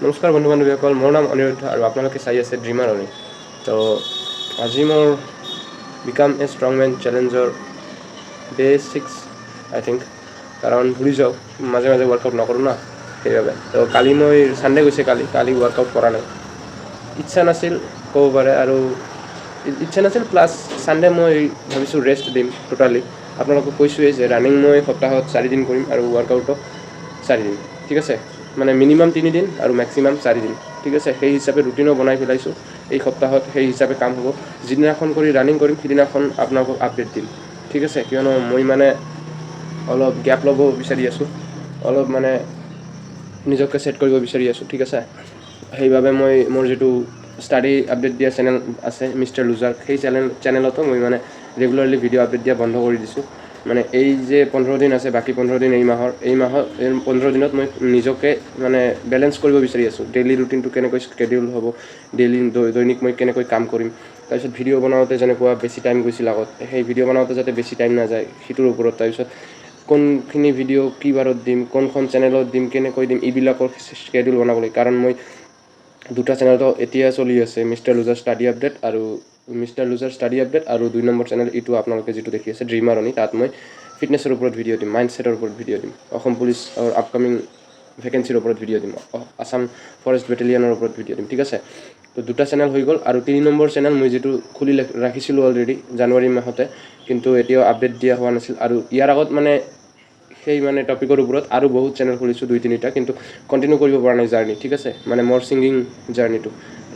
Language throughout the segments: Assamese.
নমস্কাৰ বন্ধু বান্ধৱীসকল, মোৰ নাম অনিৰুদ্ধ আৰু আপোনালোকে চাই আছে ড্ৰিমাৰ অনি। তো আজি মোৰ বিকাম এ ষ্ট্ৰংমেন চেলেঞ্জৰ ডে 6 আই থিংক, কাৰণ ভুলি যাওঁ মাজে মাজে ৱৰ্কআউট নকৰোঁ না, সেইবাবে। তো কালি মই ছানডে গৈছে, কালি ৱৰ্কআউট কৰা নাই, ইচ্ছা নাছিল ক'ব পাৰে, আৰু ইচ্ছা নাছিল প্লাছ ছানডে মই ভাবিছোঁ ৰেষ্ট দিম টোটালি। আপোনালোকক কৈছোঁৱেই যে ৰানিং মই সপ্তাহত 4 দিন কৰিম আৰু ৱৰ্কআউটো 4 দিন, ঠিক আছে। মানে মিনিমাম 3 দিন আৰু মেক্সিমাম 4 দিন, ঠিক আছে। সেই হিচাপে ৰুটিনো বনাই পেলাইছোঁ এই সপ্তাহত, সেই হিচাপে কাম হ'ব। যিদিনাখন কৰি ৰানিং কৰিম সিদিনাখন আপোনালোকক আপডেট দিম, ঠিক আছে। কিয়নো মই মানে অলপ গেপ ল'ব বিচাৰি আছোঁ, অলপ মানে নিজকে ছেট কৰিব বিচাৰি আছোঁ, ঠিক আছে। সেইবাবে মই মোৰ যিটো ষ্টাডি আপডেট দিয়া চেনেল আছে মিষ্টাৰ লুজাৰ, সেই চেনেলতো মই মানে ৰেগুলাৰলি ভিডিঅ' আপডেট দিয়া বন্ধ কৰি দিছোঁ। মানে এই যে 15 দিন আছে, বাকী 15 দিন এই 15 দিনত মই নিজকে মানে বেলেঞ্চ কৰিব বিচাৰি আছোঁ। ডেইলি ৰুটিনটো কেনেকৈ স্কেডিউল হ'ব, দৈনিক মই কেনেকৈ কাম কৰিম। তাৰপিছত ভিডিঅ' বনাওঁতে যেনেকুৱা বেছি টাইম গৈছিল আগত, সেই ভিডিঅ' বনাওঁতে যাতে বেছি টাইম নাযায় সেইটোৰ ওপৰত। তাৰপিছত কোনখিনি ভিডিঅ' কি বাৰত দিম, কোনখন চেনেলত দিম, কেনেকৈ দিম, এইবিলাকৰ স্কেডিউল বনাবলৈ। কাৰণ মই দুটা চেনেলতো এতিয়া চলি আছে, মিষ্টাৰ লুজাৰ ষ্টাডি আপডেট আৰু 2 নম্বৰ চেনেল এইটো আপোনালোকে যিটো দেখি আছে ড্ৰিমাৰ অনি, তাত মই ফিটনেছৰ ওপৰত ভিডিঅ' দিম, মাইণ্ডছেটৰ ওপৰত ভিডিঅ' দিম, অসম পুলিচৰ আপকামিং ভেকেঞ্চিৰ ওপৰত ভিডিঅ' দিম, আছাম ফৰেষ্ট বেটেলিয়নৰ ওপৰত ভিডিঅ' দিম, ঠিক আছে। তো 2টা চেনেল হৈ গ'ল। আৰু 3 নম্বৰ চেনেল মই যিটো খুলি ৰাখিছিলোঁ অলৰেডি জানুৱাৰী মাহতে, কিন্তু এতিয়াও আপডেট দিয়া হোৱা নাছিল। আৰু ইয়াৰ আগত মানে সেই মানে টপিকৰ ওপৰত আৰু বহুত চেনেল খুলিছোঁ 2-3টা, কিন্তু কণ্টিনিউ কৰিব পৰা নাই জাৰ্ণি, ঠিক আছে। মানে মোৰ ছিংগিং জাৰ্ণিটো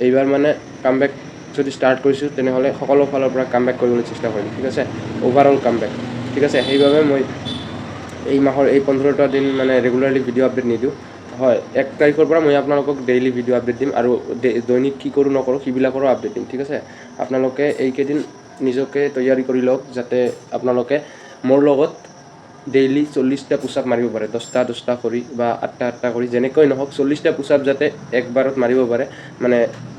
এইবাৰ মানে কামবেক যদি ষ্টাৰ্ট কৰিছোঁ, তেনেহ'লে সকলো ফালৰ পৰা কামবেক কৰিবলৈ চেষ্টা কৰিম, ঠিক আছে। অভাৰঅল কামবেক, ঠিক আছে। সেইবাবে মই এই মাহৰ এই 15টা দিন মানে ৰেগুলাৰলি ভিডিঅ' আপডেট নিদিওঁ। হয়, 1 তাৰিখৰ পৰা মই আপোনালোকক ডেইলি ভিডিঅ' আপডেট দিম, আৰু দৈনিক কি কৰোঁ নকৰোঁ সেইবিলাকৰো আপডেট দিম, ঠিক আছে। আপোনালোকে এইকেইদিন নিজকে তৈয়াৰী কৰি লওক, যাতে আপোনালোকে মোৰ লগত ডেইলি 40টা পুছআপ মাৰিব পাৰে, 10টা কৰি বা 8টা কৰি, যেনেকৈ নহওক 40টা পুছআপ যাতে একবাৰত মাৰিব পাৰে। মানে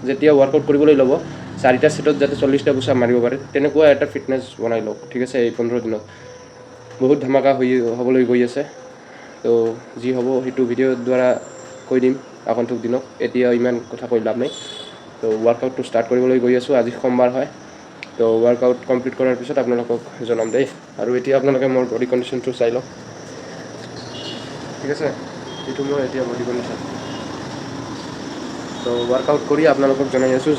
যেতিয়া ৱৰ্কআউট কৰিবলৈ ল'ব 4টা ছেটত যাতে 40টা পুছআপ মাৰিব পাৰে, তেনেকুৱা এটা ফিটনেছ বনাই লওক, ঠিক আছে। এই 15 দিনত বহুত ধামাকা হ'বলৈ গৈ আছে। তো যি হ'ব সেইটো ভিডিঅ'ৰ দ্বাৰা কৈ দিম আগন্তুক দিনক, এতিয়া ইমান কথা কৈ লাভ নাই। তো ৱৰ্কআউটটো ষ্টাৰ্ট কৰিবলৈ গৈ আছোঁ, আজি সোমবাৰ হয়। তো ৱৰ্কআউট কমপ্লিট কৰাৰ পিছত আপোনালোকক জনাম দেই। আৰু এতিয়া আপোনালোকে মোৰ বডি কণ্ডিশ্যনটো চাই লওক, ঠিক আছে। এইটো মোৰ এতিয়া বডি কণ্ডিশ্যন। তো ৱৰ্কআউট কৰি আপোনালোকক জনাই আছোঁ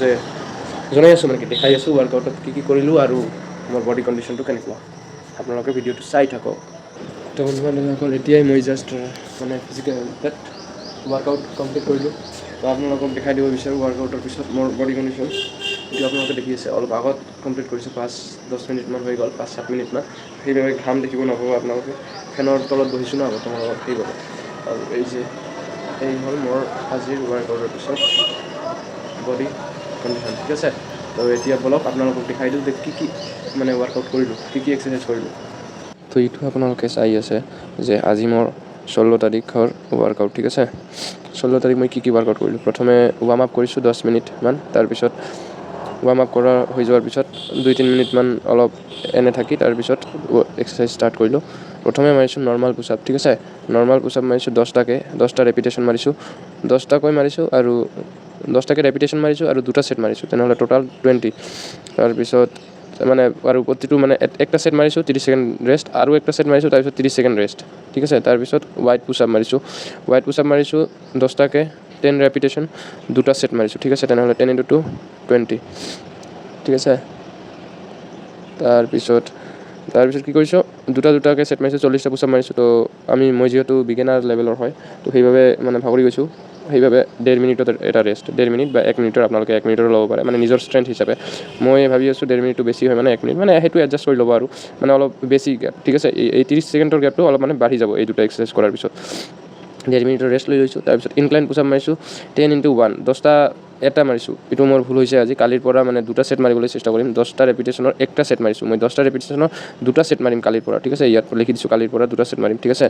মানে কি দেখাই আছোঁ ৱৰ্কআউটত কি কৰিলোঁ আৰু মোৰ বডি কণ্ডিশ্যনটো কেনেকুৱা। আপোনালোকে ভিডিঅ'টো চাই থাকক। তো বন্ধুবান্ধৱীসকল, এতিয়াই মই জাষ্ট মানে ফিজিকেল ৱৰ্কআউট কমপ্লিট কৰিলোঁ। তো আপোনালোকক দেখাই দিব বিচাৰোঁ ৱৰ্কআউটৰ পিছত মোৰ বডি কণ্ডিশ্যন। এইটো আপোনালোকে দেখি আছে, অলপ আগত কমপ্লিট কৰিছোঁ, 5-10 মিনিটমান হৈ গ'ল, 5-7 মিনিটমান। সেইবাবে ঘাম দেখিব নাপাব আপোনালোকে, ফেনৰ তলত বহিছোঁ না বৰ্তমান লগত, সেইবাবে। আৰু এই হ'ল মোৰ আজিৰ ৱৰ্কআউটৰ পিছত বডি কণ্ডিশ্যন, ঠিক আছে। তো এতিয়া বলক আপোনালোকক দেখাই দিওঁ যে কি মানে ৱৰ্কআউট কৰিলোঁ, কি এক্সাৰচাইজ কৰিলোঁ। তো এইটো আপোনালোকে চাই আছে যে আজি মোৰ 16 তাৰিখৰ ৱৰ্কআউট, ঠিক আছে। 16 তাৰিখ মই কি ৱৰ্কআউট কৰিলোঁ। প্ৰথমে ৱাৰ্ম আপ কৰিছোঁ 10 মিনিটমান, তাৰপিছত ৱাৰ্ম আপ কৰা হৈ যোৱাৰ পিছত 2-3 মিনিটমান অলপ এনে থাকি তাৰপিছত এক্সাৰচাইজ ষ্টাৰ্ট কৰিলোঁ। প্ৰথমে মাৰিছোঁ নৰ্মেল পুছআপ, ঠিক আছে। নৰ্মেল পুছআপ মাৰিছোঁ 10টা ৰেপিটেশ্যন মাৰিছোঁ, 10টাকৈ মাৰিছোঁ আৰু 10টাকৈ ৰেপিটেশ্যন মাৰিছোঁ আৰু 2টা ছেট মাৰিছোঁ, তেনেহ'লে টোটাল 20। তাৰপিছত মানে আৰু প্ৰতিটো মানে একটা ছেট মাৰিছোঁ, 30 ছেকেণ্ড ৰেষ্ট, আৰু একটা ছেট মাৰিছোঁ, তাৰপিছত 30 ছেকেণ্ড ৰেষ্ট, ঠিক আছে। তাৰপিছত ৱাইড পুছআপ মাৰিছোঁ 10টাকৈ 10 ৰেপিটেশ্যন, 2টা ছেট মাৰিছোঁ, ঠিক আছে। তেনেহ'লে 10 × 2 20, ঠিক আছে। তাৰপিছত কি কৰিছোঁ, দুটাকৈ ছেট মাৰিছোঁ, 40টা পুছআপ মাৰিছোঁ। তো মই যিহেতু বিগিনাৰ লেভেলৰ হয়, তো সেইবাবে মানে ভাগৰি গৈছোঁ, সেইবাবে 1.5 মিনিটত এটা ৰেষ্ট, 1.5 মিনিট বা 1 মিনিটৰ আপোনালোকে 1 মিনিটৰ ল'ব পাৰে, মানে নিজৰ ষ্ট্ৰেংথ হিচাপে। মই ভাবি আছোঁ 1.5 মিনিটটো বেছি হয়, মানে 1 মিনিট, মানে সেইটো এডজাষ্ট কৰি ল'ব আৰু মানে অলপ বেছি গেপ, ঠিক আছে। এই 30 ছেকেণ্ডৰ গেপটো অলপ মানে বাঢ়ি যাব এই দুটা এক্সাৰচাইজ কৰাৰ পিছত। 1.5 মিনিটৰ ৰেষ্ট লৈ লৈছোঁ। তাৰপিছত ইনক্লাইন পুছআপ মাৰিছোঁ 10 × 1, 10টা এটা মাৰিছোঁ, এইটো মোৰ ভুল হৈছে আজি। কালিৰ পৰা মানে 2টা ছেট মাৰিবলৈ চেষ্টা কৰিম, 10টা ৰেপিটেশ্যনৰ একটা ছেট মাৰিছোঁ মই, 10টা ৰেপিটেশ্যনৰ 2টা ছেট মাৰিম কালিৰ পৰা, ঠিক আছে। ইয়াত লিখি দিছোঁ কালিৰ পৰা 2টা ছেট মাৰিম, ঠিক আছে।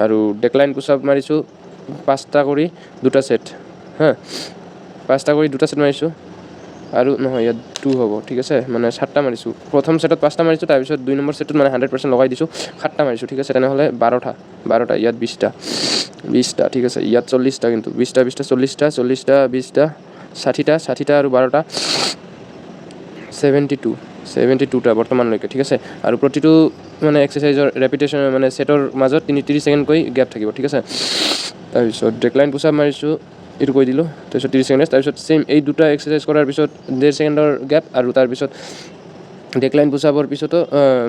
আৰু ডেক্লাইন পুছআপ মাৰিছোঁ 5টা কৰি 2টা ছেট, 5টা কৰি 2টা ছেট মাৰিছোঁ, আৰু নহয় ইয়াত 2 হ'ব ঠিক আছে মানে 7টা মাৰিছোঁ প্ৰথম সেটত 5টা মাৰিছোঁ তাৰপিছত 2 নম্বৰ সেটত মানে 100% লগাই দিছোঁ 7টা মাৰিছোঁ ঠিক আছে তেনেহ'লে 12টা ইয়াত 20টা ঠিক আছে ইয়াত 40টা কিন্তু 20টা 40টা 20টা 60টা আৰু 12টা 72টা বৰ্তমানলৈকে ঠিক আছে আৰু প্ৰতিটো মানে এক্সাৰসাইজৰ ৰেপিটেশ্যন মানে সেটৰ মাজত 30 সেকেন্ডকৈ গ্যাপ থাকিব ঠিক আছে তাৰপিছত ডেকলাইন পুশ আপ মাৰিছোঁ এইটো কৈ দিলোঁ তাৰপিছত 30 সেকেন্ড তাৰপিছত সেম এই দুটা এক্সাৰসাইজ কৰাৰ পিছত 1.5 সেকেন্ডৰ গ্যাপ আৰু তাৰপিছত ডেকলাইন পুশ আপৰ পিছতো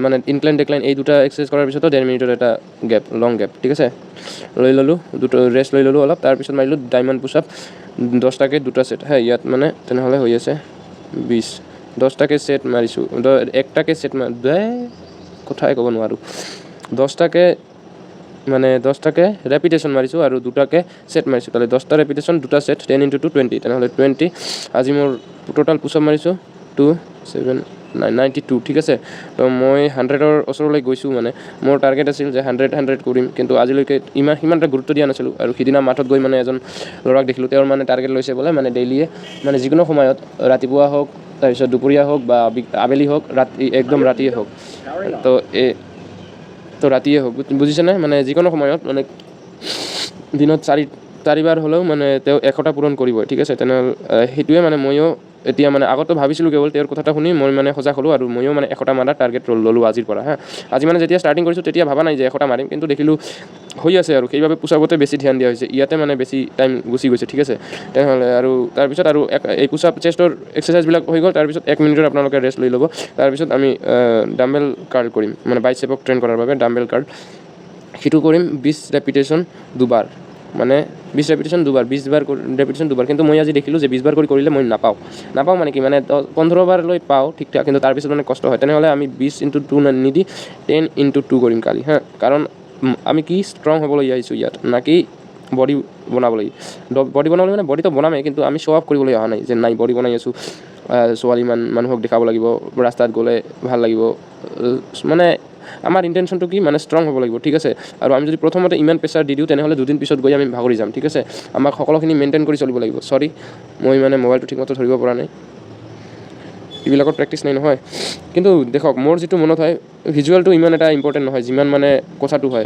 মানে ইনক্লাইন ডেকলাইন এই দুটা এক্সাৰসাইজ কৰাৰ পিছতো 1.5 মিনিটৰ এটা গ্যাপ লং গ্যাপ ঠিক আছে লৈ ল'লোঁ দুটো ৰেষ্ট লৈ ল'লোঁ অলপ তাৰপিছত মাৰিলোঁ ডায়মণ্ড পুশ আপ 10টাকে দুটা সেট হ্যাঁ ইয়াত মানে তেনেহ'লে হৈ আছে 20 10টাকে সেট মাৰিছোঁ একটাকে সেট কথাই ক'ব নোৱাৰোঁ 10টাকে মানে 10টাকে ৰেপিটেশ্যন মাৰিছোঁ আৰু দুটাকে সেট মাৰিছোঁ তাহলে 10টা ৰেপিটেশ্যন দুটা সেট 10 × 2 20 তেনেহ'লে 20 আজি মোৰ টোটাল পুশ আপ মাৰিছোঁ 2 7 92 ঠিক আছে তো মই 100ৰ ওচৰলৈ গৈছোঁ মানে মোৰ টাৰ্গেট আছিল যে 100 কৰিম কিন্তু আজিলৈকে সিমান এটা গুৰুত্ব দিয়া নাছিলোঁ আৰু সিদিনা মাঠত গৈ মানে এজন ল'ৰাক দেখিলোঁ তেওঁৰ মানে টাৰ্গেট লৈছে বোলে মানে ডেইলিয়ে মানে যিকোনো সময়ত ৰাতিপুৱা হওক তাৰপিছত দুপৰীয়া হওক বা আবেলি হওক ৰাতি একদম ৰাতিয়ে হওক তো ৰাতিয়ে হওক বুজিছেনে মানে যিকোনো সময়ত মানে দিনত চাৰিবাৰ হ'লেও মানে তেওঁ 100টা পূৰণ কৰিবই ঠিক আছে তেনেহ'লে সেইটোৱে মানে ময়ো এতিয়া মানে আগতে ভাবিছিলোঁ কেৱল তেওঁৰ কথাটা শুনি মই মানে সজাগ হ'লোঁ আৰু ময়ো মানে 100টা মাৰা টাৰ্গেট ল'লোঁ আজিৰ পৰা হা আজি মানে যেতিয়া ষ্টাৰ্টিং কৰিছোঁ তেতিয়া ভাবা নাই যে 100টা মাৰিম কিন্তু দেখিলোঁ হৈ আছে আৰু সেইবাবে পুশ আপতে বেছি ধ্যান দিয়া হৈছে ইয়াতে মানে বেছি টাইম গুচি গৈছে ঠিক আছে তেনেহ'লে আৰু তাৰপিছত আৰু এই পুশ আপ চেষ্টৰ এক্সাৰসাইজবিলাক হৈ গ'ল তাৰপিছত 1 মিনিটৰ আপোনালোকে ৰেষ্ট লৈ ল'ব তাৰপিছত আমি ডাম্বেল কাৰ্ল কৰিম মানে বাইচেপক ট্ৰেইন কৰাৰ বাবে ডাম্বেল কাৰ্ল সেইটো কৰিম 20 ৰেপিটেশ্যন দুবাৰ মানে 20 ৰেপিটেশ্যন দুবাৰ 20 বাৰ ৰেপিটেশ্যন দুবাৰ কিন্তু মই আজি দেখিলোঁ যে 20 বাৰ কৰি কৰিলে মই নাপাওঁ মানে কি মানে 15 বাৰলৈ পাওঁ ঠিক ঠাক কিন্তু তাৰপিছত মানে কষ্ট হয় তেনেহ'লে আমি 20 × 2 নিদি 10 × 2 কৰিম কালি হা কাৰণ আমি কি ষ্ট্ৰং হ'বলৈ আহিছোঁ ইয়াত নাকি বডি বনাবলৈ মানে বডিটো বনামেই কিন্তু আমি শ্ব' অফ কৰিবলৈ অহা নাই যে নাই বডি বনাই আছোঁ ছোৱালী মানুহক দেখাব লাগিব ৰাস্তাত গ'লে ভাল লাগিব মানে আমাৰ ইণ্টেনশ্যনটো কি মানে ষ্ট্ৰং হ'ব লাগিব ঠিক আছে আৰু আমি যদি প্ৰথমতে ইমান প্ৰেছাৰ দি দিওঁ তেনেহ'লে দুদিন পিছত গৈ আমি ভাগৰি যাম ঠিক আছে আমাক সকলোখিনি মেইনটেইন কৰি চলিব লাগিব সৰি মই মানে মোবাইলটো ঠিকমতে ধৰিব পৰা নাই এইবিলাকৰ প্ৰেক্টিছ নাই নহয় কিন্তু দেখক মোৰ যিটো মনত হয় ভিজুৱেলটো ইমান এটা ইম্পৰ্টেণ্ট নহয় যিমান মানে কথাটো হয়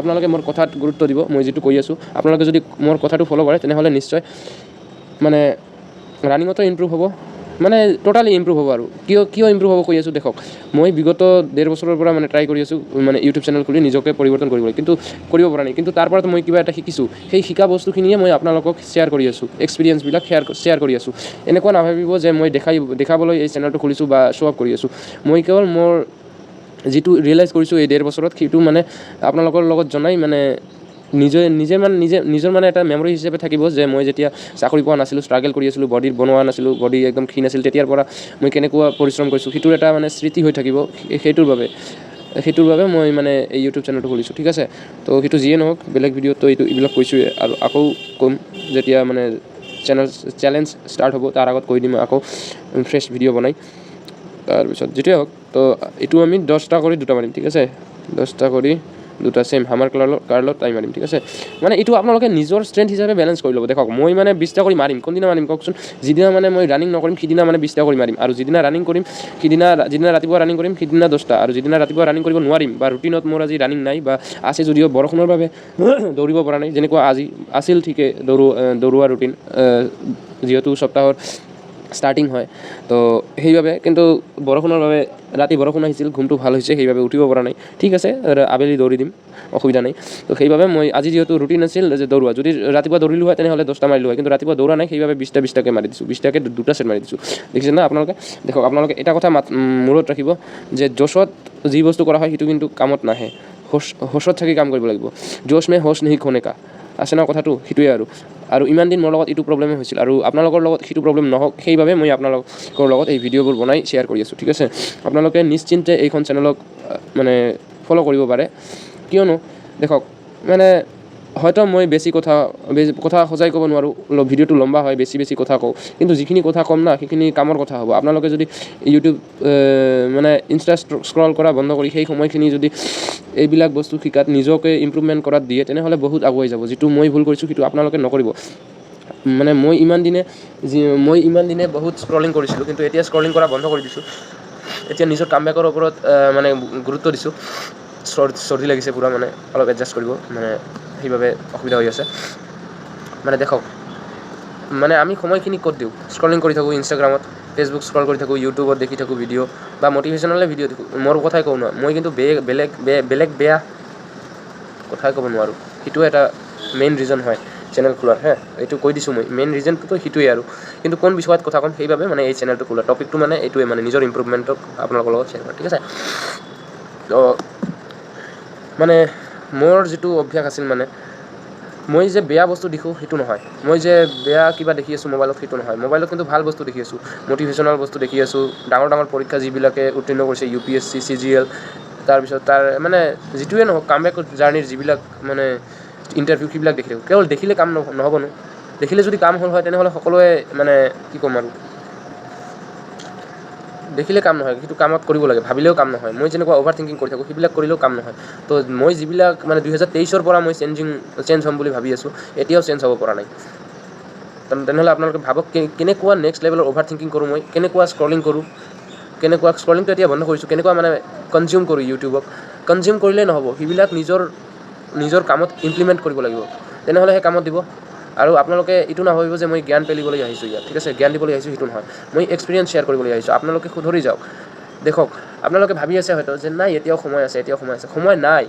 আপোনালোকে মোৰ কথাত গুৰুত্ব দিব মই যিটো কৈ আছোঁ আপোনালোকে যদি মোৰ কথাটো ফ'ল' কৰে তেনেহ'লে নিশ্চয় মানে ৰানিঙতো ইম্প্ৰুভ হ'ব মানে টোটালি ইম্প্ৰুভ হ'ব আৰু কিয় ইম্প্ৰুভ হ'ব কৈ আছোঁ দেখক মই বিগত 1.5 বছৰৰ পৰা মানে ট্ৰাই কৰি আছোঁ মানে ইউটিউব চেনেল খুলি নিজকে পৰিৱৰ্তন কৰিবলৈ কিন্তু কৰিব পৰা নাই কিন্তু তাৰ পৰা মই কিবা এটা শিকিছোঁ সেই শিকা বস্তুখিনিয়ে মই আপোনালোকক শ্বেয়াৰ কৰি আছোঁ এক্সপিৰিয়েঞ্চবিলাক শ্বেয়াৰ কৰি আছোঁ এনেকুৱা নাভাবিব যে মই দেখাবলৈ এই চেনেলটো খুলিছোঁ বা শ্ব' আপ কৰি আছোঁ মই কেৱল মোৰ যিটো ৰিয়েলাইজ কৰিছোঁ এই 1.5 বছৰত সেইটো মানে আপোনালোকৰ লগত জনাই মানে নিজৰ মানে এটা মেমৰি হিচাপে থাকিব যে মই যেতিয়া চাকৰি পোৱা নাছিলোঁ ষ্ট্ৰাগল কৰি আছিলোঁ বডি বনোৱা নাছিলোঁ বডি একদম ক্ষীণ আছিল তেতিয়াৰ পৰা মই কেনেকুৱা পৰিশ্ৰম কৰিছোঁ সেইটোৰ এটা মানে স্মৃতি হৈ থাকিব সেইটোৰ বাবে মই মানে এই ইউটিউব চেনেলটো খুলিছোঁ ঠিক আছে তো সেইটো যিয়ে নহওক বেলেগ ভিডিঅ'তো এইবিলাক কৈছোঁৱে আৰু আকৌ ক'ম যেতিয়া মানে চেলেঞ্জ ষ্টাৰ্ট হ'ব তাৰ আগত কৈ দিম আকৌ ফ্ৰেছ ভিডিঅ' বনাই তাৰপিছত যেতিয়াই হওক তো এইটো আমি 10টা কৰি 2টা মাৰিম ঠিক আছে 10টা কৰি 2টা সেম হামাৰ কাৰ্লত টাইম মাৰিম ঠিক আছে মানে এইটো আপোনালোকে নিজৰ ষ্ট্ৰেংথ হিচাপে বেলেঞ্চ কৰি ল'ব দেখক মই মানে 20টা কৰি মাৰিম কোনদিনা মাৰিম কওকচোন যিদিনা মানে মই ৰানিং নকৰিম সিদিনা মানে 20টা কৰি মাৰিম আৰু যিদিনা ৰানিং কৰিম যিদিনা ৰাতিপুৱা ৰানিং কৰিম সিদিনা 10টা আৰু যিদিনা ৰাতিপুৱা ৰানিং কৰিব নোৱাৰিম বা ৰুটিনত মোৰ আজি ৰানিং নাই বা আছে যদিও বৰষুণৰ বাবে দৌৰিব পৰা নাই যেনেকুৱা আজি আছিল ঠিকে দৌৰোৱা ৰুটিন যিহেতু সপ্তাহৰ ষ্টাৰ্টিং হয় তো সেইবাবে কিন্তু বৰষুণৰ বাবে ৰাতি বৰষুণ আহিছিল ঘুমটো ভাল হৈছে সেইবাবে উঠিব পৰা নাই ঠিক আছে আবেলি দৌৰি দিম অসুবিধা নাই তো সেইবাবে মই আজি যিহেতু ৰুটিন আছিল যে দৌৰোৱা যদি ৰাতিপুৱা দৌৰিলোঁ হয় তেনেহ'লে 10টা মাৰিলোঁ হয় কিন্তু ৰাতিপুৱা দৌৰা নাই সেইবাবে 20টাকে মাৰি দিছোঁ 20টাকে 2টা সেট মাৰি দিছোঁ দেখিছে না আপোনালোকে দেখক আপোনালোকে এটা কথা মূৰত ৰাখিব যে জোশত যি বস্তু কৰা হয় সেইটো কিন্তু কামত নাহে হোশত থাকি কাম কৰিব লাগিব জোশ মে হোশ নেহি খোনে কা আছে ন কথাটো সেইটোৱে আৰু ইমান দিন মোৰ লগত এইটো প্ৰব্লেমে হৈছিল আৰু আপোনালোকৰ লগত সেইটো প্ৰব্লেম নহওক সেইবাবে মই আপোনালোকৰ লগত এই ভিডিঅ'বোৰ বনাই শ্বেয়াৰ কৰি আছোঁ ঠিক আছে আপোনালোকে নিশ্চিন্তে এইখন চেনেলক মানে ফ'ল' কৰিব পাৰে কিয়নো দেখক মানে হয়তো মই বেছি কথা সজাই ক'ব নোৱাৰোঁ ভিডিঅ'টো লম্বা হয় বেছি কথা কওঁ কিন্তু যিখিনি কথা ক'ম না সেইখিনি কামৰ কথা হ'ব আপোনালোকে যদি ইউটিউব মানে ইনষ্টা স্ক্ৰল কৰা বন্ধ কৰি সেই সময়খিনি যদি এইবিলাক বস্তু শিকাত নিজকে ইম্প্ৰুভমেণ্ট কৰাত দিয়ে তেনেহ'লে বহুত আগুৱাই যাব যিটো মই ভুল কৰিছোঁ সেইটো আপোনালোকে নকৰিব মানে মই ইমান দিনে বহুত স্ক্ৰলিং কৰিছিলোঁ, কিন্তু এতিয়া স্ক্ৰলিং কৰা বন্ধ কৰি দিছোঁ। এতিয়া নিজৰ কামবেকৰ ওপৰত মানে গুৰুত্ব দিছোঁ। চৰ্দি লাগিছে পূৰা, মানে অলপ এডজাষ্ট কৰিব, মানে সেইবাবে অসুবিধা হৈ আছে। মানে দেখক, মানে আমি সময়খিনি ক'ত দিওঁ? স্ক্ৰলিং কৰি থাকোঁ ইনষ্টাগ্ৰামত, ফেচবুক স্ক্ৰল কৰি থাকোঁ, ইউটিউবত দেখি থাকোঁ ভিডিঅ' বা মটিভেশ্যনেলে ভিডিঅ' দেখোঁ। মোৰ কথাই কওঁ ন, মই কিন্তু বেলেগ বেয়া কথাই ক'ব নোৱাৰোঁ। সেইটো এটা মেইন ৰিজন হয় চেনেল খোলাৰ, এইটো কৈ দিছোঁ মই, মেইন ৰিজনটোতো সেইটোৱে আৰু। কিন্তু কোন বিষয়ত কথা ক'ম, সেইবাবে মানে এই চেনেলটো খোলা, টপিকটো মানে এইটোৱে, মানে নিজৰ ইম্প্ৰুভমেণ্টক আপোনালোকৰ লগত শ্বেয়াৰ কৰা, ঠিক আছে। তো মানে মোৰ যিটো অভ্যাস আছিল, মানে মই যে বেয়া বস্তু দেখোঁ সেইটো নহয়, মই যে বেয়া কিবা দেখি আছোঁ মোবাইলত সেইটো নহয়। মোবাইলত কিন্তু ভাল বস্তু দেখি আছোঁ, মটিভেশ্যনেল বস্তু দেখি আছোঁ, ডাঙৰ পৰীক্ষা যিবিলাকে উত্তীৰ্ণ কৰিছে, UPSC, CGL, তাৰপিছত তাৰ মানে যিটোৱে নহওক, কামবেক জাৰ্ণিৰ যিবিলাক মানে ইণ্টাৰভিউ, সেইবিলাক দেখি থাকোঁ। কেৱল দেখিলে কাম নহ'ব ন, দেখিলে যদি কাম হ'ল হয় তেনেহ'লে সকলোৱে মানে কি ক'ম আৰু, দেখিলে কাম নহয়, সেইটো কামত কৰিব লাগে, ভাবিলেও কাম নহয়। মই যেনেকুৱা অভাৰ থিংকিং কৰি থাকোঁ, সেইবিলাক কৰিলেও কাম নহয়। তো মই যিবিলাক মানে 2023 পৰা মই চেঞ্জ হ'ম বুলি ভাবি আছোঁ, এতিয়াও চেঞ্জ হ'ব পৰা নাই। তেনেহ'লে আপোনালোকে ভাবক, কেনেকুৱা নেক্সট লেভেলৰ অভাৰ থিংকিং কৰোঁ মই, কেনেকুৱা স্ক্ৰলিং কৰোঁ, স্ক্ৰলিংটো এতিয়া বন্ধ কৰিছোঁ, কেনেকুৱা মানে কনজিউম কৰোঁ ইউটিউবক। কনজিউম কৰিলেই নহ'ব, সেইবিলাক নিজৰ কামত ইমপ্লিমেণ্ট কৰিব লাগিব, তেনেহ'লে সেই কামত দিব। আৰু আপোনালোকে এইটো নাভাবিব যে মই জ্ঞান পেলিবলৈ আহিছোঁ ইয়াত, ঠিক আছে, জ্ঞান দিবলৈ আহিছোঁ, সেইটো নহয়। মই এক্সপিৰিয়েঞ্চ শ্বেয়াৰ কৰিবলৈ আহিছোঁ, আপোনালোকে শুধৰি যাওক। দেখক, আপোনালোকে ভাবি আছে হয়তো যে নাই এতিয়াও সময় আছে, সময় নাই।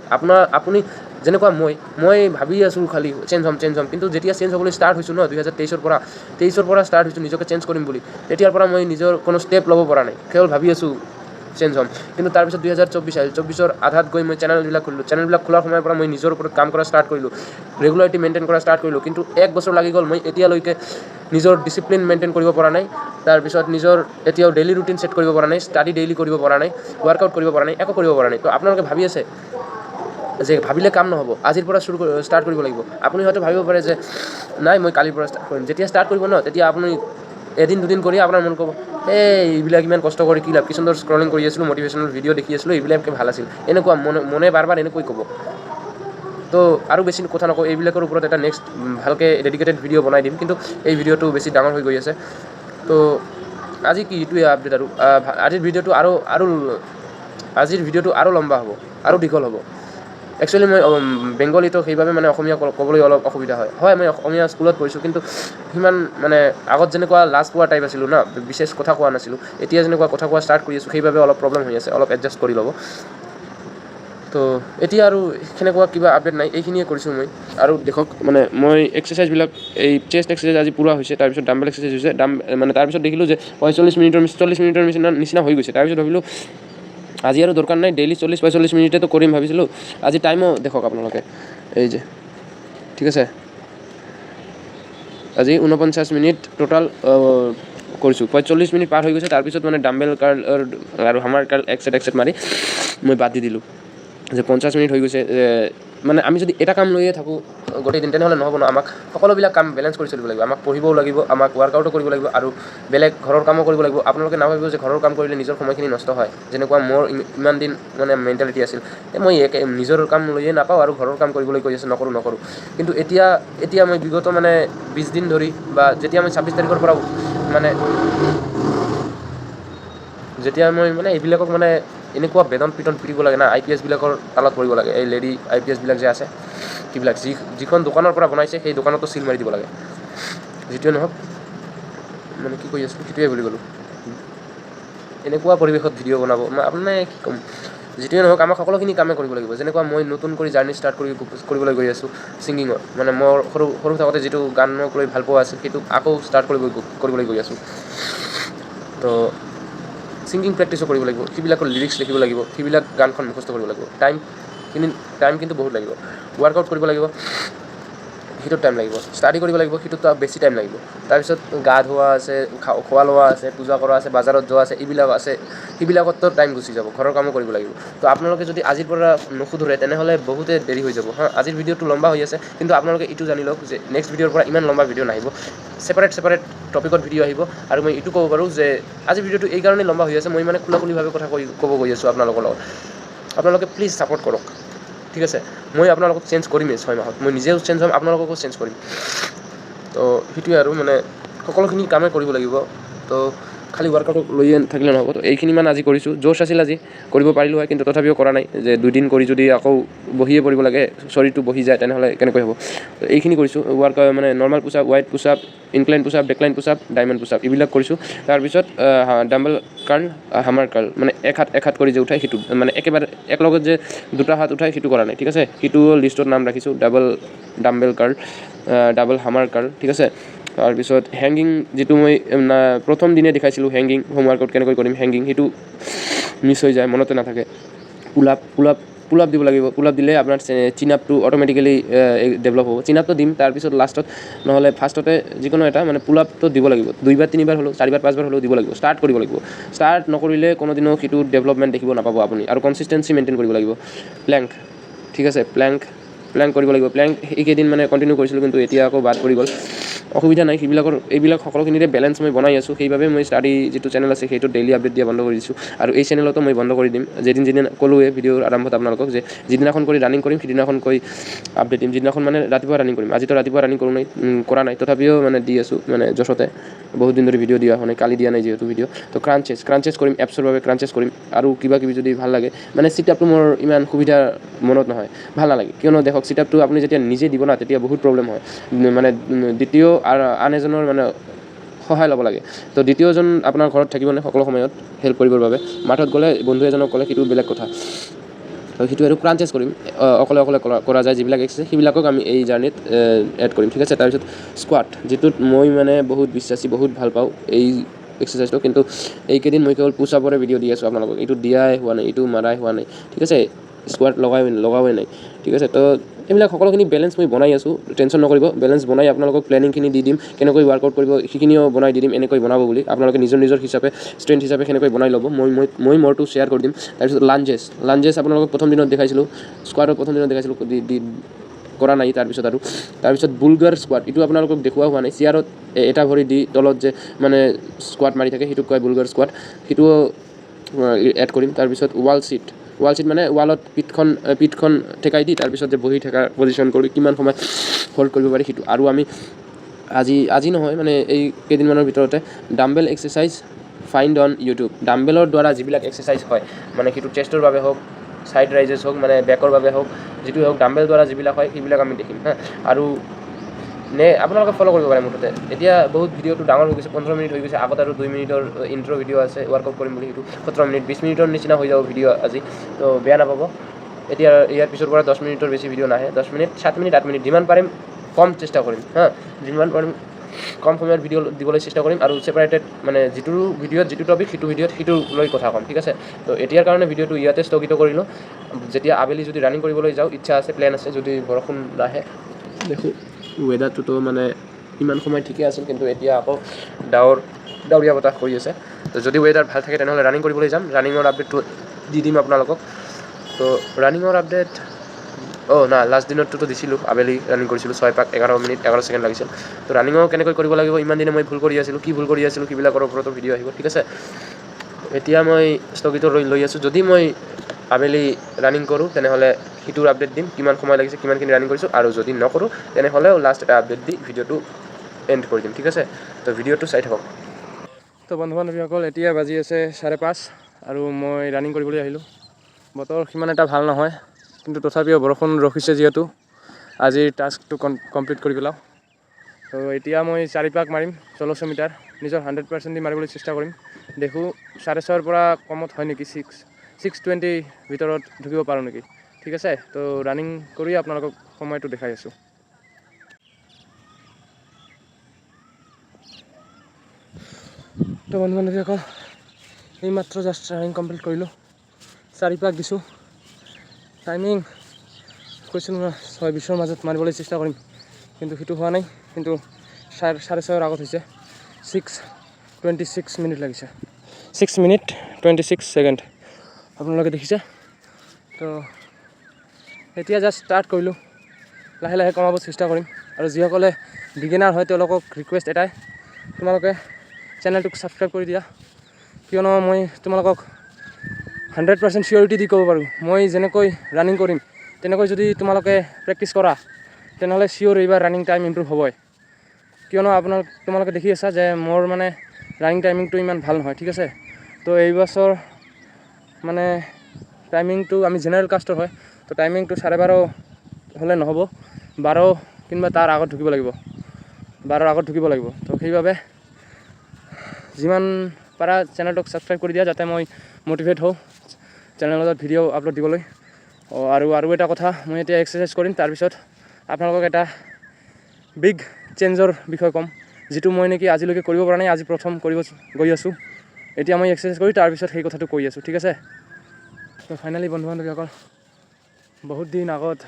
আপুনি যেনেকুৱা মই ভাবি আছোঁ খালি চেঞ্জ হ'ম, কিন্তু যেতিয়া চেঞ্জ হ'বলৈ ষ্টাৰ্ট হৈছোঁ ন, 2023 পৰা ষ্টাৰ্ট হৈছোঁ নিজকে চেঞ্জ কৰিম বুলি, তেতিয়াৰ পৰা মই নিজৰ কোনো ষ্টেপ ল'ব পৰা নাই, কেৱল ভাবি আছোঁ চেঞ্জ হ'ম। কিন্তু তাৰপিছত 2024 আহিল, 24 আধাত গৈ মই চেনেলবিলাক খোলাৰ সময়ৰ পৰা মই নিজৰ ওপৰত কাম কৰা ষ্টাৰ্ট কৰিলোঁ, ৰেগুলাৰিটি মেইনটেইন কৰা ষ্টাৰ্ট কৰিলোঁ। কিন্তু 1 বছৰ লাগি গ'ল, মই এতিয়ালৈকে নিজৰ ডিচিপ্লিন মেইনটেইন কৰিব পৰা নাই। তাৰপিছত নিজৰ এতিয়াও ডেইলি ৰুটিন ছেট কৰিব পৰা নাই, ষ্টাডি ডেইলি কৰিব পৰা নাই, ৱৰ্কআউট কৰিব পৰা নাই, একো কৰিব পৰা নাই। তো আপোনালোকে ভাবি আছে যে ভাবিলে কাম নহ'ব, আজিৰ পৰা ষ্টাৰ্ট কৰিব লাগিব। আপুনি হয়তো ভাবিব পাৰে যে নাই মই কালিৰ পৰা ষ্টাৰ্ট কৰিম, যেতিয়া ষ্টাৰ্ট কৰিব ন, তেতিয়া আপুনি এদিন দুদিন কৰি আপোনাৰ মন ক'ব, এইবিলাক ইমান কষ্ট কৰি কি লাভ, কি সুন্দৰ স্ক্ৰলিং কৰি আছিলোঁ, মটিভেশ্যনেল ভিডিঅ' দেখি আছিলোঁ, এইবিলাকে ভাল আছিল, এনেকুৱা মনে বাৰ এনেকৈ ক'ব। তো আৰু বেছি কথা নকওঁ, এইবিলাকৰ ওপৰত এটা নেক্সট ভালকৈ ডেডিকেটেড ভিডিঅ' বনাই দিম, কিন্তু এই ভিডিঅ'টো বেছি ডাঙৰ হৈ গৈ আছে। তো আজি কি এইটোৱে আপডেট আৰু আজিৰ ভিডিঅ'টো আৰু লম্বা হ'ব, আৰু দীঘল হ'ব। একচুৱেলি মই বেংগলীটো সেইবাবে মানে অসমীয়া ক'বলৈ অলপ অসুবিধা হয়, মই অসমীয়া স্কুলত পঢ়িছোঁ, কিন্তু সিমান মানে আগত যেনেকুৱা লাজ পোৱা টাইপ আছিলোঁ ন, বিশেষ কথা কোৱা নাছিলোঁ, এতিয়া যেনেকুৱা কথা কোৱা ষ্টাৰ্ট কৰি আছোঁ, সেইবাবে অলপ প্ৰব্লেম হৈ আছে, অলপ এডজাষ্ট কৰি ল'ব। তো এতিয়া আৰু সেনেকুৱা কিবা আপডেট নাই, এইখিনিয়ে কৰিছোঁ মই। আৰু দেখক, মানে মই এক্সাৰচাইজবিলাক, এই চেষ্ট এক্সাৰচাইজ আজি পূৰা হৈছে, তাৰপিছত ডাম্বেল এক্সাৰচাইজ হৈছে, মানে তাৰপিছত দেখিলোঁ যে 40 মিনিটৰ নিচিনা হৈ গৈছে। তাৰপিছত ভাবিলোঁ আজি আৰু দৰকাৰ নাই, ডেইলি 40-45 মিনিটেতো কৰিম ভাবিছিলোঁ। আজি টাইমো দেখক আপোনালোকে, এই যে ঠিক আছে, আজি 49 মিনিট টোটাল কৰিছোঁ, 45 মিনিট পাৰ হৈ গৈছে। তাৰপিছত মানে ডাম্বেল কাৰ্ল আৰু হামাৰ কাৰ্ল এক ছেট মাৰি মই বাদ দি দিলোঁ যে 50 মিনিট হৈ গৈছে। মানে আমি যদি এটা কাম লৈয়ে থাকোঁ গোটেই দিন, তেনেহ'লে নহ'ব ন। আমাক সকলোবিলাক কাম বেলেঞ্চ কৰি চলিব লাগিব, আমাক পঢ়িবও লাগিব, আমাক ৱৰ্কআউটো কৰিব লাগিব, আৰু বেলেগ ঘৰৰ কামো কৰিব লাগিব। আপোনালোকে নাভাবিব যে ঘৰৰ কাম কৰিলে নিজৰ সময়খিনি নষ্ট হয়, যেনেকুৱা মোৰ ইমান দিন মানে মেণ্টেলিটি আছিল, মই নিজৰ কাম লৈয়ে নাপাওঁ আৰু ঘৰৰ কাম কৰিবলৈ কৈ আছে, নকৰোঁ। কিন্তু এতিয়া মই বিগত মানে 20 দিন ধৰি, বা যেতিয়া মই 26 তাৰিখৰ পৰা মানে যেতিয়া মই মানে এইবিলাকক মানে এনেকুৱা বেদন পিটন পিটিব লাগে না, IPS বিলাকৰ তালত পৰিব লাগে, এই লেডি IPS বিলাক যে আছে, সেইবিলাক যিখন দোকানৰ পৰা বনাইছে, সেই দোকানতো চিল মাৰি দিব লাগে। যিটোৱে নহওক, মানে কি কৰি আছোঁ সেইটোৱে বুলি গ'লোঁ। এনেকুৱা পৰিৱেশত ভিডিঅ' বনাব, মানে কি ক'ম, যিটোৱে নহওক আমাক সকলোখিনি কামেই কৰিব লাগিব। যেনেকুৱা মই নতুন কৰি জাৰ্ণি ষ্টাৰ্ট কৰিবলৈ গৈ আছোঁ ছিংগিঙৰ, মানে মোৰ সৰু থাকোঁতে যিটো গানক লৈ ভাল পোৱা আছিল, সেইটো আকৌ ষ্টাৰ্ট কৰিবলৈ গৈ আছোঁ। তো ছিংগিং প্ৰেক্টিছো কৰিব লাগিব, সেইবিলাকৰ লিৰিক্স লিখিব লাগিব, সেইবিলাক গানখন মুখস্থ কৰিব লাগিব। টাইম কিন্তু বহুত লাগিব। ৱৰ্কআউট কৰিব লাগিব, সেইটোত টাইম লাগিব। ষ্টাডি কৰিব লাগিব, সেইটোত বেছি টাইম লাগিব। তাৰপিছত গা ধোৱা আছে, খোৱা লোৱা আছে, পূজা কৰা আছে, বজাৰত যোৱা আছে, এইবিলাক আছে, সেইবিলাকতো টাইম গুচি যাব। ঘৰৰ কামো কৰিব লাগিব। তো আপোনালোকে যদি আজিৰ পৰা নুশুধৰে, তেনেহ'লে বহুতে দেৰি হৈ যাব হা। আজিৰ ভিডিঅ'টো লম্বা হৈ আছে, কিন্তু আপোনালোকে এইটো জানি লওক যে নেক্সট ভিডিঅ'ৰ পৰা ইমান লম্বা ভিডিঅ' নাহিব, ছেপাৰেট টপিকত ভিডিঅ' আহিব। আৰু মই এইটো ক'ব পাৰোঁ যে আজিৰ ভিডিঅ'টো এই কাৰণেই লম্বা হৈ আছে, মই মানে খোলাখুলিভাৱে কথা ক'ব গৈ আছোঁ আপোনালোকৰ লগত। আপোনালোকে প্লিজ ছাপোৰ্ট কৰক, ঠিক আছে। মই আপোনালোকক চেঞ্জ কৰিমেই 6 মাহত, মই নিজেও চেঞ্জ হ'ম, আপোনালোককো চেঞ্জ কৰিম। তো সেইটোৱে আৰু মানে সকলোখিনি কামেই কৰিব লাগিব তো খালি ৱৰ্কআউটক লৈ থাকিলে নহ'ব তো এইখিনি মানে আজি কৰিছোঁ জোচ আছিল আজি কৰিব পাৰিলোঁ হয় কিন্তু তথাপিও কৰা নাই যে 2 দিন কৰি যদি আকৌ বহিয়ে পৰিব লাগে শৰীৰটো বহি যায় তেনেহ'লে কেনেকৈ হ'ব তো এইখিনি কৰিছোঁ মানে normal pushup wide pushup incline pushup decline pushup diamond pushup এইবিলাক কৰিছোঁ তাৰপিছত ডাম্বেল কাৰ্ল হামাৰ কাৰ্ল মানে এক হাত কৰি যে উঠাই সেইটো মানে একেবাৰে একলগত যে দুটা হাত উঠাই সেইটো কৰা নাই ঠিক আছে সেইটো লিষ্টত নাম ৰাখিছোঁ ডাম্বেল কাৰ্ল ডাবল হামাৰ কাৰ্ল ঠিক আছে তাৰপিছত হেংগিং যিটো মই প্ৰথম দিনে দেখাইছিলোঁ হেংগিং হোমৱৰ্কআউট কেনেকৈ কৰিম হেংগিং সেইটো মিছ হৈ যায় মনতে নাথাকে পুল আপ দিব লাগিব পুল আপ দিলে আপোনাৰ চিন আপটো অট'মেটিকেলি ডেভেলপ হ'ব চিন আপটো দিম তাৰপিছত লাষ্টত নহ'লে ফাৰ্ষ্টতে যিকোনো এটা মানে পুল আপটো দিব লাগিব 2-বাৰ 3বাৰ হ'লেও 4-বাৰ 5বাৰ হ'লেও দিব লাগিব ষ্টাৰ্ট কৰিব লাগিব ষ্টাৰ্ট নকৰিলে কোনোদিনো সেইটো ডেভেলপমেণ্ট দেখিব নাপাব আপুনি আৰু কনচিষ্টেঞ্চি মেইনটেইন কৰিব লাগিব প্লেংক ঠিক আছে প্লেংক কৰিব লাগিব প্লেংক এইকেইদিন মানে কণ্টিনিউ কৰিছিলোঁ কিন্তু এতিয়া আকৌ বাদ পৰি গ'ল অসুবিধা নাই এইবিলাক সকলোখিনিৰে বেলেঞ্চ মই বনাই আছোঁ সেইবাবে মই ষ্টাডি যিটো চেনেল আছে সেইটো ডেইলি আপডেট দিয়া বন্ধ কৰি দিছোঁ আৰু এই চেনেলতো মই বন্ধ কৰি দিম যিদিন ক'লোৱে ভিডিঅ'ৰ আৰম্ভত আপোনালোকক যে যিদিনাখন কৰি ৰানিং কৰিম সিদিনাখনকৈ আপডেট দিম যিদিনাখন মানে ৰাতিপুৱা ৰানিং কৰিম আজিতো ৰাতিপুৱা ৰানিং কৰা নাই তথাপিও মানে দি আছোঁ মানে জছতে বহুত দিন ধৰি ভিডিঅ' দিয়া হোৱা নাই কালি দিয়া নাই যিহেতু ভিডিঅ' তো ক্ৰাঞ্চেছ কৰিম এপছৰ বাবে ক্ৰাঞ্চেছ কৰিম আৰু কিবা কিবি যদি ভাল লাগে মানে চিট আপটো মোৰ ইমান সুবিধা মনত নহয় ভাল নালাগে কিয়নো দেখক চিট আপটো আপুনি যেতিয়া নিজে দিব না তেতিয়া বহুত প্ৰব্লেম হয় মানে দ্বিতীয় আন এজনৰ মানে সহায় ল'ব লাগে তো দ্বিতীয়জন আপোনাৰ ঘৰত থাকিব নে সকলো সময়ত হেল্প কৰিবৰ বাবে মাঠত গ'লে বন্ধু এজনক ক'লে সেইটো বেলেগ কথা তো সেইটো আৰু ক্ৰাঞ্চেছ কৰিম অকলে কৰা যায় যিবিলাক এক্সাৰচাইজ সেইবিলাকক আমি এই জাৰ্ণিত এড কৰিম ঠিক আছে তাৰপিছত স্কোৱাট যিটোত মই মানে বহুত বিশ্বাসী বহুত ভাল পাওঁ এই এক্সাৰচাইজটো কিন্তু এইকেইদিন মই কেৱল পুছ আপৰে ভিডিঅ' দি আছোঁ আপোনালোকক এইটো দিয়াই হোৱা নাই এইটো মাৰাই হোৱা নাই ঠিক আছে স্কোৱাট লগাওৱে নাই ঠিক আছে তো এইবিলাক সকলোখিনি বেলেঞ্চ মই বনাই আছোঁ টেনশ্যন নকৰিব বেলেঞ্চ বনাই আপোনালোকক প্লেনিংখিনি দি দিম কেনেকৈ ৱৰ্কআউট কৰিব সেইখিনিও বনাই দি দিম এনেকৈ বনাব বুলি আপোনালোকে নিজৰ হিচাপে ষ্ট্ৰেংথ হিচাপে সেনেকৈ বনাই ল'ব মই মোৰটো শ্বেয়াৰ কৰি দিম তাৰপিছত লাঞ্জেছ আপোনালোকক প্ৰথম দিনত দেখাইছিলোঁ স্কোৱাডৰ প্ৰথম দিনত দেখাইছিলোঁ কৰা নাই তাৰপিছত বুলগাৰ স্কোৱাড এইটো আপোনালোকক দেখুওৱা হোৱা নাই চেয়াৰত এটা ভৰি দি তলত যে মানে স্কোৱাড মাৰি থাকে সেইটোক কয় বুলগাৰ স্কোৱাড সেইটোও এড কৰিম তাৰপিছত ৱাল চিট মানে ৱালত পিঠখন ঠেকাই দি তাৰপিছত যে বহি থকা পজিশ্যন কৰি কিমান সময় হোল্ড কৰিব পাৰি সেইটো আৰু আমি আজি নহয় মানে এই কেইদিনমানৰ ভিতৰতে dumbbell exercise find on YouTube ডাম্বেলৰ দ্বাৰা যিবিলাক এক্সাৰচাইজ হয় মানে সেইটো চেষ্টৰ বাবে হওক ছাইড ৰাইজেছ হওক মানে বেকৰ বাবে হওক যিটো হওক ডাম্বেল দ্বাৰা যিবিলাক হয় সেইবিলাক আমি দেখিম আৰু আপোনালোকে ফ'ল' কৰিব পাৰে মুঠতে এতিয়া বহুত ভিডিঅ'টো ডাঙৰ হৈ গৈছে 15 মিনিট হৈ গৈছে আগত আৰু 2 মিনিটৰ ইণ্ট্ৰ' ভিডিঅ' আছে ৱৰ্কআউট কৰিম বুলি সেইটো 17 মিনিট 20 মিনিটৰ নিচিনা হৈ যাব ভিডিঅ' আজি তো বেয়া নাপাব এতিয়া ইয়াৰ পিছৰ পৰা 10 মিনিটৰ বেছি ভিডিঅ' নাহে 10 মিনিট 7 মিনিট 8 মিনিট যিমান পাৰিম কম চেষ্টা কৰিম যিমান পাৰিম কম সময়ত ভিডিঅ' দিবলৈ চেষ্টা কৰিম আৰু ছেপাৰেটেড মানে যিটো ভিডিঅ'ত যিটো টপিক সেইটো লৈ কথা ক'ম ঠিক আছে তো এতিয়াৰ কাৰণে ভিডিঅ'টো ইয়াতে স্থগিত কৰিলোঁ যেতিয়া আবেলি যদি ৰানিং কৰিবলৈ যাওঁ ইচ্ছা আছে প্লেন আছে যদি বৰষুণ নাহে দেখোঁ ৱেডাৰটোতো মানে ইমান সময় ঠিকে আছিল কিন্তু এতিয়া আকৌ ডাৱৰীয়া বতাহ কৰি আছে তো যদি ৱেডাৰ ভাল থাকে তেনেহ'লে ৰানিং কৰিবলৈ যাম ৰানিঙৰ আপডেটটো দি দিম আপোনালোকক তো ৰানিঙৰ আপডেট লাষ্ট দিনততো দিছিলোঁ আবেলি ৰানিং কৰিছিলোঁ 6 পাক 11 মিনিট 11 ছেকেণ্ড লাগিছিল তো ৰানিঙো কেনেকৈ কৰিব লাগিব ইমান দিনে মই ভুল কৰি আছিলোঁ সেইবিলাকৰ ওপৰতো ভিডিঅ' আহিব ঠিক আছে এতিয়া মই স্থগিত লৈ আছোঁ যদি মই আবেলি ৰানিং কৰোঁ তেনেহ'লে সেইটোৰ আপডেট দিম কিমান সময় লাগিছে কিমানখিনি ৰানিং কৰিছোঁ আৰু যদি নকৰোঁ তেনেহ'লেও লাষ্ট এটা আপডেট দি ভিডিঅ'টো এণ্ড কৰি দিম ঠিক আছে তো ভিডিঅ'টো চাই থাকক তো বন্ধু বান্ধৱীসকল এতিয়া বাজি আছে 5:30 আৰু মই ৰানিং কৰিবলৈ আহিলোঁ বতৰ সিমান এটা ভাল নহয় কিন্তু তথাপিও বৰষুণ ৰখিছে যিহেতু আজিৰ টাস্কটো কমপ্লিট কৰি পেলাওঁ তো এতিয়া মই 4 পাক মাৰিম 1600 মিটাৰ নিজৰ 100% দি মাৰিবলৈ চেষ্টা কৰিম দেখোঁ 6:30 পৰা কমত হয় নেকি 620 ভিতৰত ঢুকিব পাৰোঁ নেকি ঠিক আছে তো ৰানিং কৰি আপোনালোকক সময়টো দেখাই আছোঁ তো বন্ধু বান্ধৱীসকল এইমাত্ৰ জাষ্ট ৰানিং কমপ্লিট কৰিলোঁ 4 পাক দিছোঁ টাইমিং কৈছিলোঁ ন 6:20ৰ মাজত মাৰিবলৈ চেষ্টা কৰিম কিন্তু সেইটো হোৱা নাই কিন্তু 6:30ৰ আগত হৈছে 6:26 মিনিট লাগিছে 6 মিনিট 26 ছেকেণ্ড আপোনালোকে দেখিছে তো এতিয়া জাষ্ট ষ্টাৰ্ট কৰিলোঁ লাহে লাহে কমাব চেষ্টা কৰিম আৰু যিসকলে বিগিনাৰ হয় তেওঁলোকক ৰিকুৱেষ্ট এটাই তোমালোকে চেনেলটোক ছাবস্ক্ৰাইব কৰি দিয়া কিয়নো মই তোমালোকক 100% চিয়ৰিটি দি ক'ব পাৰোঁ মই যেনেকৈ ৰানিং কৰিম তেনেকৈ যদি তোমালোকে প্ৰেক্টিছ কৰা তেনেহ'লে চিয়'ৰ এইবাৰ ৰানিং টাইম ইম্প্ৰুভ হ'বই কিয়নো তোমালোকে দেখি আছা যে মোৰ মানে ৰানিং টাইমিংটো ইমান ভাল নহয়, ঠিক আছে। তো এই বছৰ মানে টাইমিংটো আমি জেনেৰেল কাষ্টৰ হয়, তো টাইমিংটো 12:30 হ'লে নহ'ব, 12 কিংবা তাৰ আগত ঢুকিব লাগিব, 12ৰ আগত ঢুকিব লাগিব। তো সেইবাবে যিমান পাৰা চেনেলটোক ছাবস্ক্ৰাইব কৰি দিয়া, যাতে মই মটিভেট হওঁ চেনেলত ভিডিঅ' আপলোড দিবলৈ। আৰু এটা কথা, মই এতিয়া এক্সাৰচাইজ কৰিম, তাৰপিছত আপোনালোকক এটা বিগ চেঞ্জৰ বিষয়ে ক'ম, যিটো মই নেকি আজিলৈকে কৰিব পৰা নাই, আজি প্ৰথম কৰিব গৈ আছোঁ। এতিয়া মই এক্সাৰচাইজ কৰি তাৰপিছত সেই কথাটো কৈ আছোঁ, ঠিক আছে। তো ফাইনেলি বন্ধু বান্ধৱীসকল, বহুত দিন আগত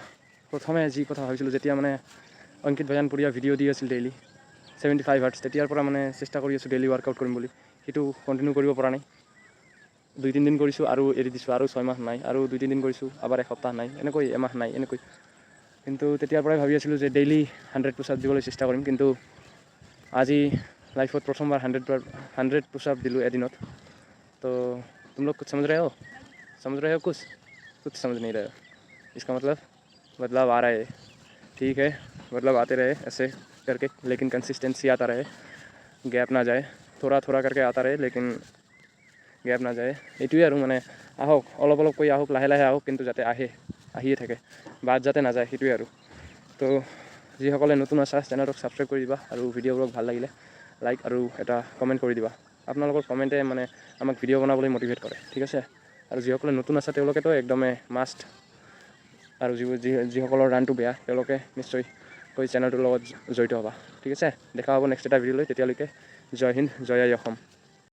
প্ৰথমে যি কথা ভাবিছিলোঁ, যেতিয়া মানে অংকিত ভজানপুৰীয়া ভিডিঅ' দি আছিল ডেইলি 75 হাৰ্টছ, তেতিয়াৰ পৰা মানে চেষ্টা কৰি আছোঁ ডেইলি ৱৰ্কআউট কৰিম বুলি। সেইটো কণ্টিনিউ কৰিব পৰা নাই। 2-3 দিন কৰিছোঁ আৰু এৰি দিছোঁ, আৰু 6 মাহ নাই, আৰু 2-3 দিন কৰিছোঁ, আবাৰ এসপ্তাহ নাই, এনেকৈ এমাহ নাই, এনেকৈ। কিন্তু তেতিয়াৰ পৰাই ভাবি আছিলোঁ যে ডেইলি 100 পুছ-আপ দিবলৈ চেষ্টা কৰিম, কিন্তু আজি লাইফত প্ৰথমবাৰ 100 পুছ-আপ দিলোঁ এদিনত। तो तुम लोग कुछ समझ रहे हो कुछ समझ नहीं रहे हो। इसका मतलब बदलाव आ रहा है, ठीक है, बदलाव आते रहे ऐसे करके, लेकिन कंसिस्टेंसी आता रहे, गैप ना जाए, थोड़ा थोड़ा करके आता रहे, लेकिन গেপ নাযায়। এইটোৱে আৰু মানে আহক, অলপ অলপকৈ আহক, লাহে লাহে আহক, কিন্তু যাতে আহিয়ে থাকে, বাদ যাতে নাযায়, সেইটোৱে আৰু। তো যিসকলে নতুন আছা চেনেলটোক ছাবস্ক্ৰাইব কৰি দিবা, আৰু ভিডিঅ'বোৰক ভাল লাগিলে লাইক আৰু এটা কমেণ্ট কৰি দিবা। আপোনালোকৰ কমেণ্টে মানে আমাক ভিডিঅ' বনাবলৈ মটিভেট কৰে, ঠিক আছে। আৰু যিসকলে নতুন আছে তেওঁলোকেতো একদমেই মাষ্ট, আৰু যিসকলৰ ৰানটো বেয়া তেওঁলোকে নিশ্চয়কৈ চেনেলটোৰ লগত জড়িত হ'বা, ঠিক আছে। দেখা হ'ব নেক্সট এটা ভিডিঅ'লৈ, তেতিয়ালৈকে জয় হিন্দ, জয় আই অসম।